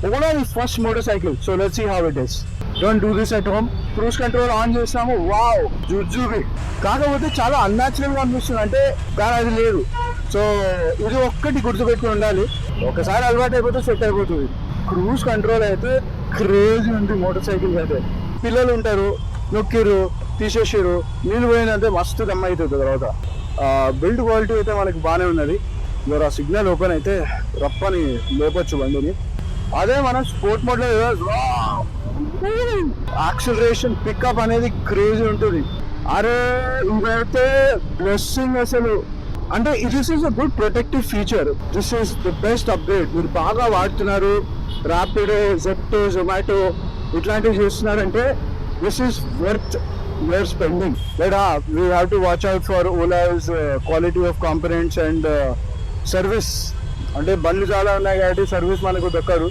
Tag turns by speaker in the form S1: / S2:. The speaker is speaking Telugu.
S1: Ola is first motorcycle, so let's see how it is. Don't do this at home. Cruise control on చేస్తాము. వావ్ జుజుబి. కాకపోతే చాలా అన్యాచురల్ గా అనిపిస్తుంది, అంటే కానీ అది లేదు. సో ఇది ఒక్కటి గుర్తుపెట్టుకుని ఉండాలి, ఒకసారి అలవాటు అయిపోతే సెట్ అయిపోతుంది. క్రూజ్ కంట్రోల్ అయితే క్రేజీ ఉంది మోటార్ సైకిల్ అయితే. పిల్లలు ఉంటారు, నొక్కిరు తీసేసారు, నీళ్ళు పోయిందంటే మస్తు దమ్ అవుతుంది తర్వాత. బిల్డ్ క్వాలిటీ అయితే మనకి బాగానే ఉన్నది. మీరు ఆ సిగ్నల్ ఓపెన్ అయితే రప్పని లేపొచ్చు బండిని. అదే మనం స్పోర్ట్ మోడ్ లో యాక్సిలరేషన్ పికప్ అనేది క్రేజీ ఉంటుంది. అరే ఇదైతే బ్లెస్సింగ్ అసలు. అంటే this is a good protective feature. This is the best update. మీరు బాగా వాడుతున్నారు, ర్యాపిడో, జెప్టో, జొమాటో ఇట్లాంటివి చేస్తున్నారంటే this is worth your spending. But we have to watch out for Ola's quality of components and service. అంటే బండ్లు చాలా ఉన్నాయి కాబట్టి సర్వీస్ మనకు దక్కదు.